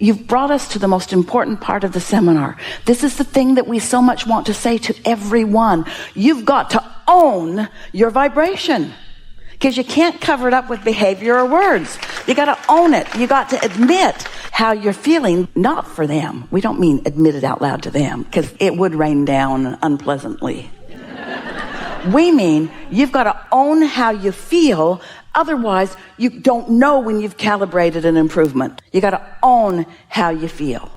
You've brought us to the most important part of the seminar. This is the thing that we so much want to say to everyone. You've got to own your vibration, because you can't cover it up with behavior or words. You got to own it. You got to admit how you're feeling, not for them. We don't mean admit it out loud to them, because it would rain down unpleasantly. We mean you've got to own how you feel. Otherwise, you don't know when you've calibrated an improvement. You got to own how you feel.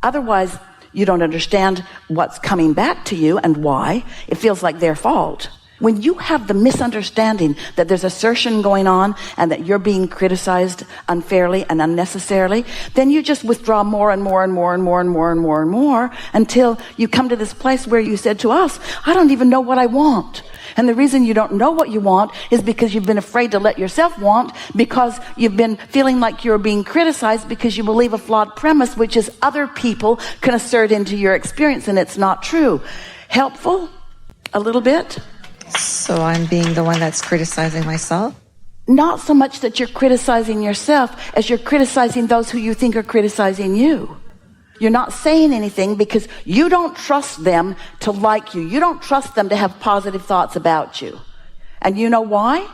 Otherwise, you don't understand what's coming back to you and why. It feels like their fault. When you have the misunderstanding that there's assertion going on and that you're being criticized unfairly and unnecessarily, then you just withdraw more and more and more and more and more and more and more until you come to this place where you said to us, I don't even know what I want. And the reason you don't know what you want is because you've been afraid to let yourself want, because you've been feeling like you're being criticized because you believe a flawed premise, which is other people can assert into your experience, and it's not true. Helpful? A little bit? So I'm being the one that's criticizing myself? Not so much that you're criticizing yourself as you're criticizing those who you think are criticizing you. You're not saying anything because you don't trust them to like you. You don't trust them to have positive thoughts about you. And you know why?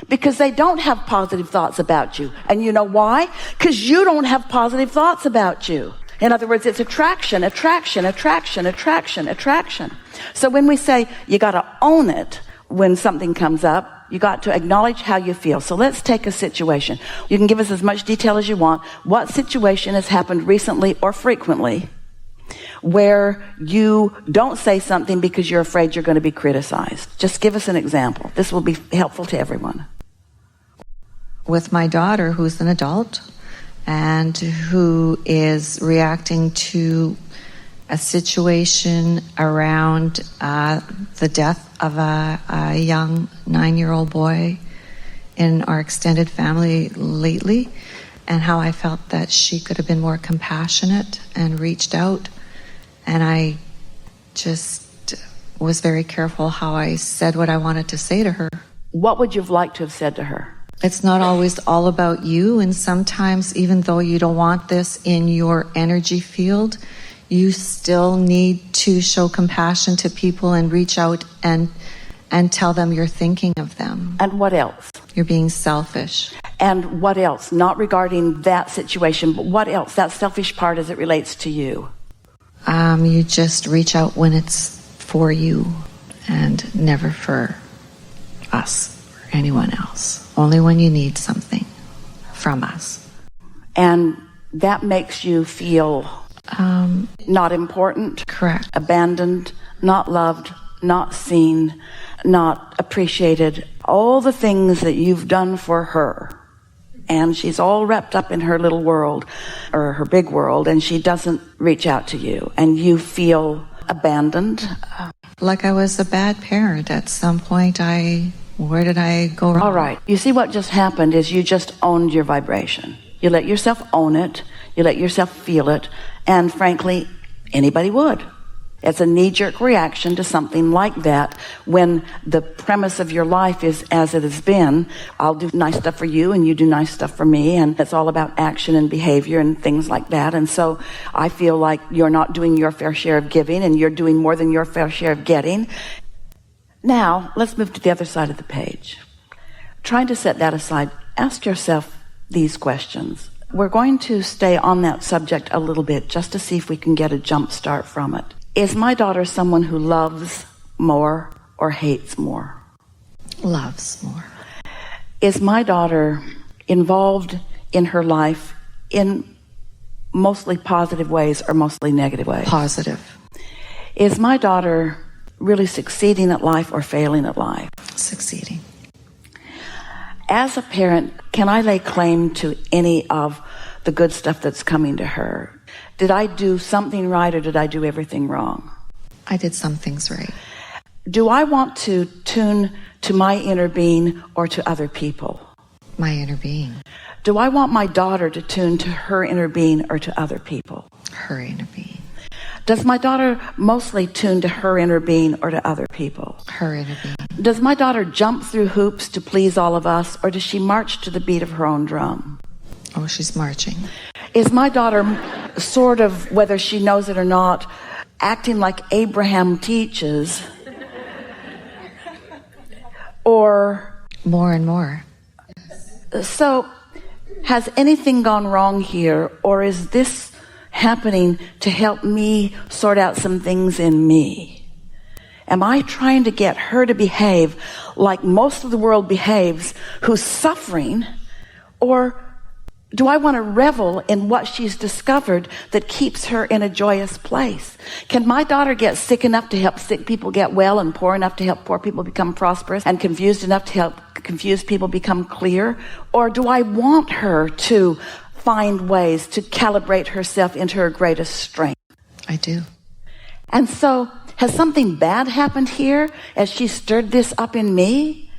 Because they don't have positive thoughts about you. And you know why? Because you don't have positive thoughts about you. In other words, it's attraction, attraction, attraction, attraction, attraction. So when we say you got to own it when something comes up, you got to acknowledge how you feel. So let's take a situation. You can give us as much detail as you want. What situation has happened recently or frequently where you don't say something because you're afraid you're going to be criticized? Just give us an example. This will be helpful to everyone. With my daughter, who's an adult and who is reacting to a situation around the death of a young 9-year-old boy in our extended family lately, and how I felt that she could have been more compassionate and reached out. And I just was very careful how I said what I wanted to say to her. What would you have liked to have said to her? It's not always all about you, and sometimes even though you don't want this in your energy field, you still need to show compassion to people and reach out and tell them you're thinking of them. And what else? You're being selfish. And what else? Not regarding that situation, but what else? That selfish part as it relates to you. You just reach out when it's for you and never for us or anyone else. Only when you need something from us. And that makes you feel not important. Correct. Abandoned, not loved, not seen, not appreciated. All the things that you've done for her. And she's all wrapped up in her little world, or her big world, and she doesn't reach out to you. And you feel abandoned. Like I was a bad parent at some point. Where did I go wrong? All right. You see what just happened is you just owned your vibration. You let yourself own it. You let yourself feel it. And frankly, anybody would. It's a knee-jerk reaction to something like that when the premise of your life is as it has been. I'll do nice stuff for you and you do nice stuff for me, and it's all about action and behavior and things like that. And so I feel like you're not doing your fair share of giving and you're doing more than your fair share of getting. Now, let's move to the other side of the page. Trying to set that aside, ask yourself these questions. We're going to stay on that subject a little bit just to see if we can get a jump start from it. Is my daughter someone who loves more or hates more? Loves more. Is my daughter involved in her life in mostly positive ways or mostly negative ways? Positive. Is my daughter really succeeding at life or failing at life? Succeeding. As a parent, can I lay claim to any of the good stuff that's coming to her? Did I do something right or did I do everything wrong? I did some things right. Do I want to tune to my inner being or to other people? My inner being. Do I want my daughter to tune to her inner being or to other people? Her inner being. Does my daughter mostly tune to her inner being or to other people? Her inner being. Does my daughter jump through hoops to please all of us, or does she march to the beat of her own drum? Oh, she's marching. Is my daughter sort of, whether she knows it or not, acting like Abraham teaches? Or more and more. So has anything gone wrong here, or is this happening to help me sort out some things in me? Am I trying to get her to behave like most of the world behaves, who's suffering? Or do I want to revel in what she's discovered that keeps her in a joyous place? Can my daughter get sick enough to help sick people get well, and poor enough to help poor people become prosperous, and confused enough to help confused people become clear? Or do I want her to find ways to calibrate herself into her greatest strength? I do. And so, has something bad happened here as she stirred this up in me?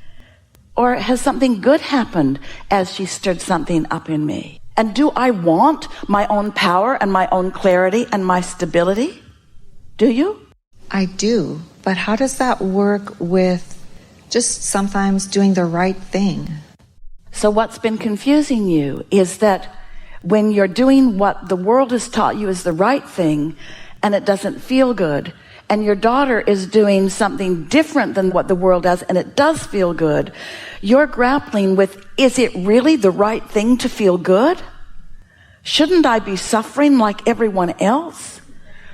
Or has something good happened as she stirred something up in me? And do I want my own power and my own clarity and my stability? Do you? I do. But how does that work with just sometimes doing the right thing? So what's been confusing you is that when you're doing what the world has taught you is the right thing and it doesn't feel good, and your daughter is doing something different than what the world does and it does feel good, you're grappling with, is it really the right thing to feel good? Shouldn't I be suffering like everyone else?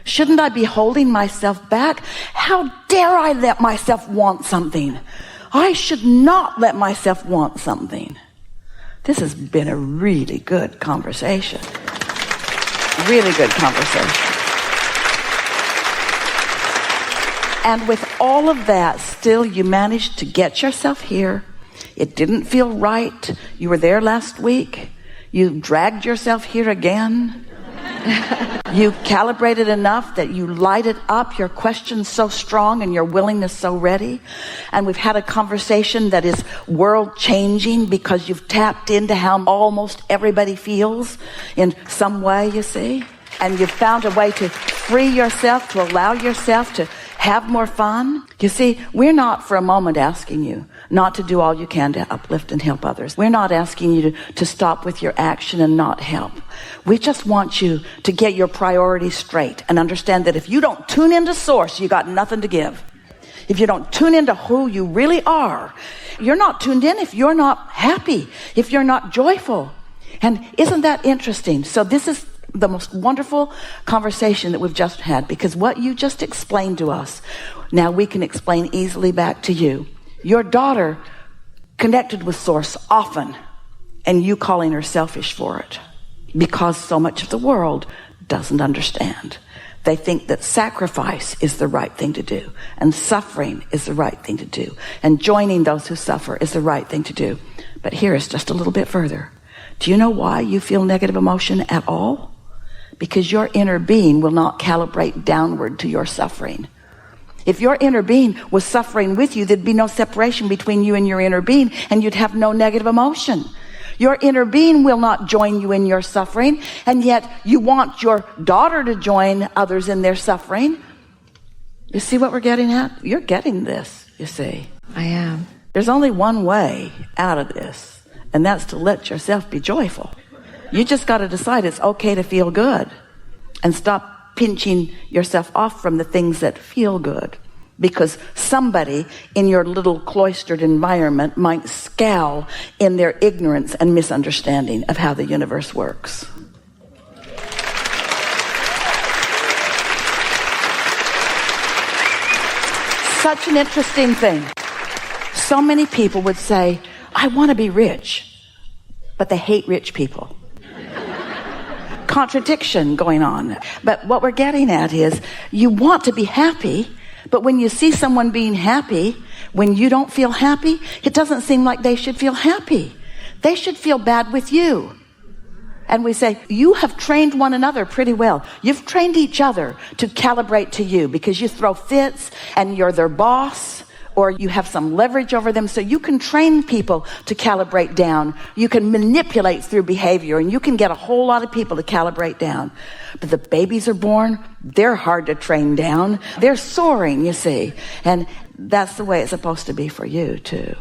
Shouldn't I be holding myself back? How dare I let myself want something? I should not let myself want something. This has been a really good conversation. Really good conversation. And with all of that, still you managed to get yourself here. It didn't feel right. You were there last week. You dragged yourself here again. You calibrated enough that you lighted up your questions so strong and your willingness so ready. And we've had a conversation that is world changing because you've tapped into how almost everybody feels in some way, you see. And you've found a way to free yourself, to allow yourself to have more fun. You see, we're not for a moment asking you not to do all you can to uplift and help others. We're not asking you to stop with your action and not help. We just want you to get your priorities straight and understand that if you don't tune into source, you got nothing to give. If you don't tune into who you really are, you're not tuned in if you're not happy, if you're not joyful. And isn't that interesting? So this is the most wonderful conversation that we've just had, because what you just explained to us, now we can explain easily back to you. Your daughter connected with source often, and you calling her selfish for it, because so much of the world doesn't understand. They think that sacrifice is the right thing to do, and suffering is the right thing to do, and joining those who suffer is the right thing to do. But here is just a little bit further. Do you know why you feel negative emotion at all? Because your inner being will not calibrate downward to your suffering. If your inner being was suffering with you, there'd be no separation between you and your inner being, and you'd have no negative emotion. Your inner being will not join you in your suffering, and yet you want your daughter to join others in their suffering. You see what we're getting at? You're getting this, you see. I am. There's only one way out of this, and that's to let yourself be joyful. You just got to decide it's okay to feel good and stop pinching yourself off from the things that feel good, because somebody in your little cloistered environment might scowl in their ignorance and misunderstanding of how the universe works. Such an interesting thing. So many people would say, I want to be rich, but they hate rich people. Contradiction going on. But what we're getting at is, you want to be happy, but when you see someone being happy, when you don't feel happy, it doesn't seem like they should feel happy. They should feel bad with you. And we say, you have trained one another pretty well. You've trained each other to calibrate to you because you throw fits and you're their boss, or you have some leverage over them, so you can train people to calibrate down. You can manipulate through behavior, and you can get a whole lot of people to calibrate down. But the babies are born, they're hard to train down. They're soaring, you see. And that's the way it's supposed to be for you, too.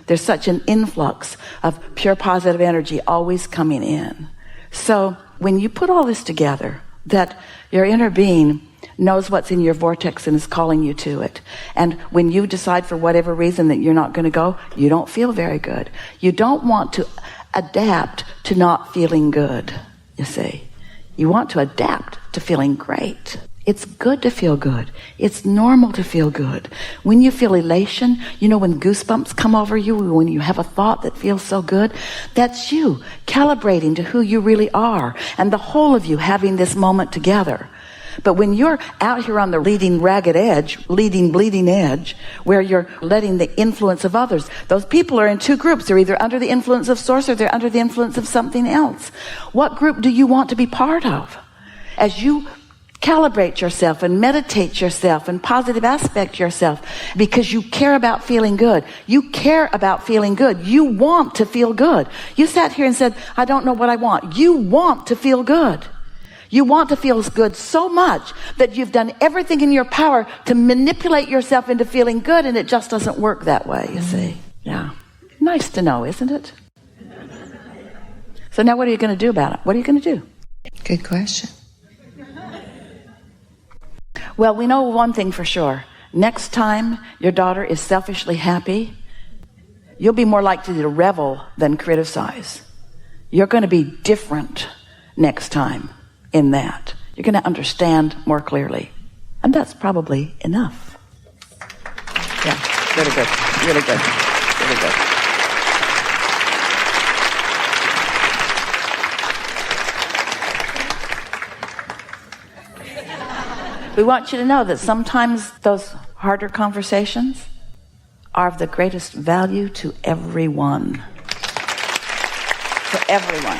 There's such an influx of pure positive energy always coming in. So when you put all this together, that your inner being knows what's in your vortex and is calling you to it. And when you decide for whatever reason that you're not going to go, you don't feel very good. You don't want to adapt to not feeling good, you see. You want to adapt to feeling great. It's good to feel good. It's normal to feel good. When you feel elation, you know, when goosebumps come over you, when you have a thought that feels so good, that's you calibrating to who you really are, and the whole of you having this moment together. But when you're out here on the leading bleeding edge, where you're letting the influence of others, those people are in two groups. They're either under the influence of source or they're under the influence of something else. What group do you want to be part of? As you calibrate yourself and meditate yourself and positive aspect yourself, because you care about feeling good. You care about feeling good. You want to feel good. You sat here and said, I don't know what I want. You want to feel good. You want to feel good so much that you've done everything in your power to manipulate yourself into feeling good, and it just doesn't work that way, you see. Yeah. Nice to know, isn't it? So now what are you going to do about it? What are you going to do? Good question. Well, we know one thing for sure. Next time your daughter is selfishly happy, you'll be more likely to revel than criticize. You're going to be different next time in that. You're going to understand more clearly. And that's probably enough. Yeah, really good. Really good. Really good. We want you to know that sometimes those harder conversations are of the greatest value to everyone. To everyone.